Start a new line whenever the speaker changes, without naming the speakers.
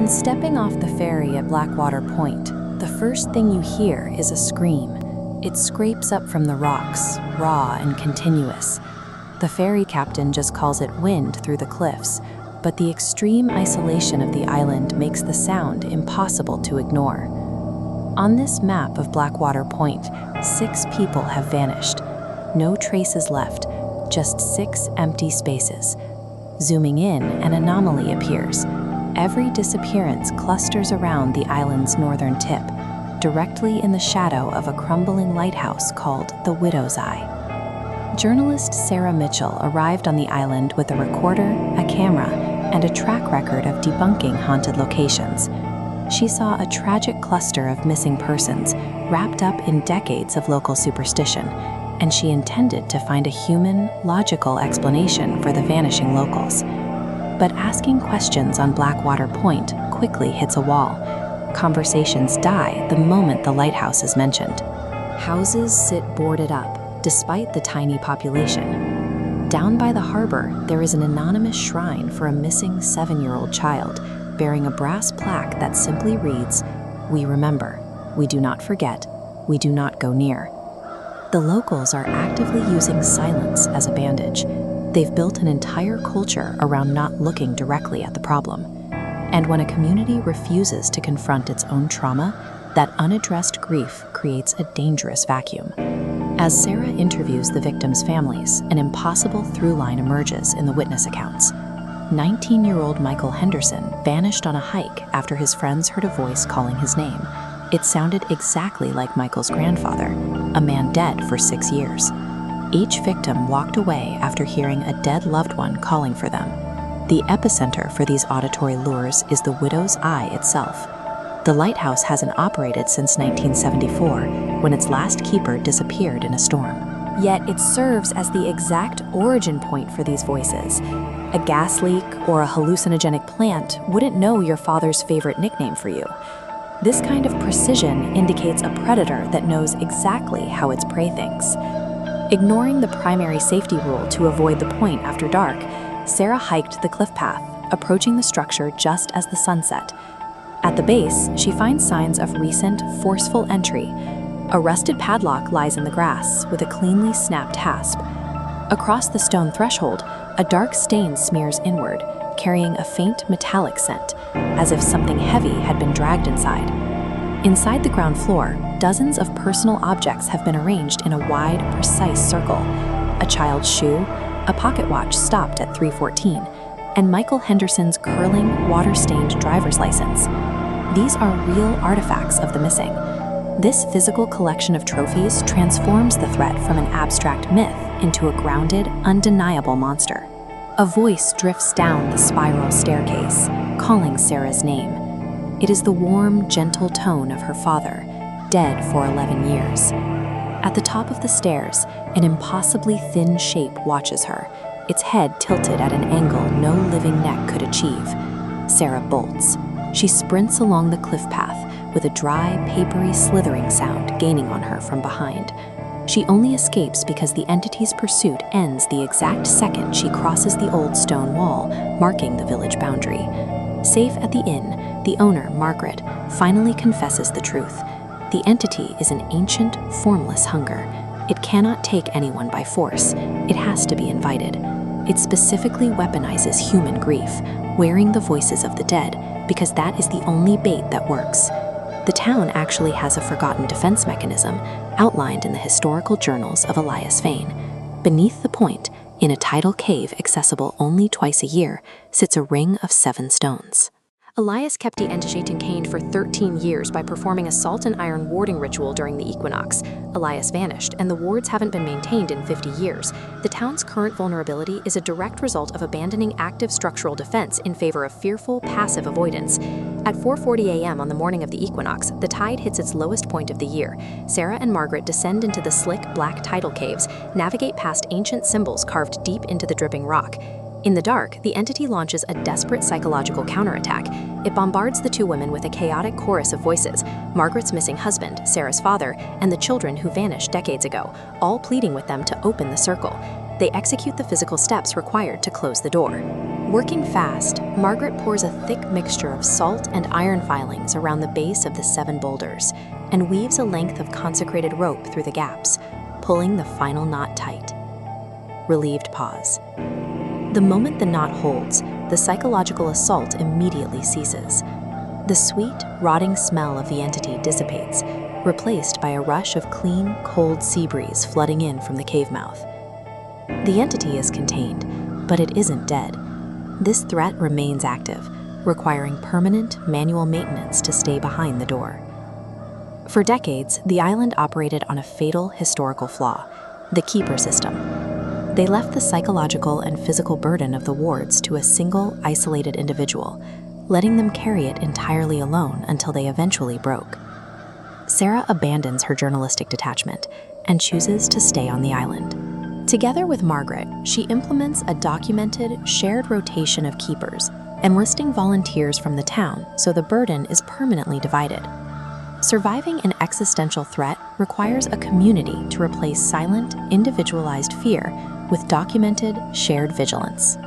When stepping off the ferry at Blackwater Point, the first thing you hear is a scream. It scrapes up from the rocks, raw and continuous. The ferry captain just calls it wind through the cliffs, but the extreme isolation of the island makes the sound impossible to ignore. On this map of Blackwater Point, 6 people have vanished. No traces left, just 6 empty spaces. Zooming in, an anomaly appears. Every disappearance clusters around the island's northern tip, directly in the shadow of a crumbling lighthouse called the Widow's Eye. Journalist Sarah Mitchell arrived on the island with a recorder, a camera, and a track record of debunking haunted locations. She saw a tragic cluster of missing persons wrapped up in decades of local superstition, and she intended to find a human, logical explanation for the vanishing locals. But asking questions on Blackwater Point quickly hits a wall. Conversations die the moment the lighthouse is mentioned. Houses sit boarded up, despite the tiny population. Down by the harbor, there is an anonymous shrine for a missing 7-year-old child, bearing a brass plaque that simply reads, "We remember, we do not forget, we do not go near." The locals are actively using silence as a bandage. They've built an entire culture around not looking directly at the problem. And when a community refuses to confront its own trauma, that unaddressed grief creates a dangerous vacuum. As Sarah interviews the victims' families, an impossible through line emerges in the witness accounts. 19-year-old Michael Henderson vanished on a hike after his friends heard a voice calling his name. It sounded exactly like Michael's grandfather, a man dead for 6 years. Each victim walked away after hearing a dead loved one calling for them. The epicenter for these auditory lures is the Widow's Eye itself. The lighthouse hasn't operated since 1974, when its last keeper disappeared in a storm. Yet it serves as the exact origin point for these voices. A gas leak or a hallucinogenic plant wouldn't know your father's favorite nickname for you. This kind of precision indicates a predator that knows exactly how its prey thinks. Ignoring the primary safety rule to avoid the point after dark, Sarah hiked the cliff path, approaching the structure just as the sun set. At the base, she finds signs of recent, forceful entry. A rusted padlock lies in the grass, with a cleanly snapped hasp. Across the stone threshold, a dark stain smears inward, carrying a faint metallic scent, as if something heavy had been dragged inside. Inside the ground floor, dozens of personal objects have been arranged in a wide, precise circle. A child's shoe, a pocket watch stopped at 3:14, and Michael Henderson's curling, water-stained driver's license. These are real artifacts of the missing. This physical collection of trophies transforms the threat from an abstract myth into a grounded, undeniable monster. A voice drifts down the spiral staircase, calling Sarah's name. It is the warm, gentle tone of her father, dead for 11 years. At the top of the stairs, an impossibly thin shape watches her, its head tilted at an angle no living neck could achieve. Sarah bolts. She sprints along the cliff path with a dry, papery slithering sound gaining on her from behind. She only escapes because the entity's pursuit ends the exact second she crosses the old stone wall, marking the village boundary. Safe at the inn, the owner, Margaret, finally confesses the truth. The entity is an ancient, formless hunger. It cannot take anyone by force. It has to be invited. It specifically weaponizes human grief, wearing the voices of the dead, because that is the only bait that works. The town actually has a forgotten defense mechanism outlined in the historical journals of Elias Vane. Beneath the point, in a tidal cave accessible only twice a year, sits a ring of 7 stones. Elias kept the entity contained for 13 years by performing a salt and iron warding ritual during the equinox. Elias vanished, and the wards haven't been maintained in 50 years. The town's current vulnerability is a direct result of abandoning active structural defense in favor of fearful, passive avoidance. At 4:40 a.m. on the morning of the equinox, the tide hits its lowest point of the year. Sarah and Margaret descend into the slick, black tidal caves, navigate past ancient symbols carved deep into the dripping rock. In the dark, the entity launches a desperate psychological counterattack. It bombards the 2 women with a chaotic chorus of voices, Margaret's missing husband, Sarah's father, and the children who vanished decades ago, all pleading with them to open the circle. They execute the physical steps required to close the door. Working fast, Margaret pours a thick mixture of salt and iron filings around the base of the 7 boulders and weaves a length of consecrated rope through the gaps, pulling the final knot tight. Relieved pause. The moment the knot holds, the psychological assault immediately ceases. The sweet, rotting smell of the entity dissipates, replaced by a rush of clean, cold sea breeze flooding in from the cave mouth. The entity is contained, but it isn't dead. This threat remains active, requiring permanent manual maintenance to stay behind the door. For decades, the island operated on a fatal historical flaw, the keeper system. They left the psychological and physical burden of the wards to a single, isolated individual, letting them carry it entirely alone until they eventually broke. Sarah abandons her journalistic detachment and chooses to stay on the island. Together with Margaret, she implements a documented, shared rotation of keepers, enlisting volunteers from the town so the burden is permanently divided. Surviving an existential threat requires a community to replace silent, individualized fear with documented, shared vigilance.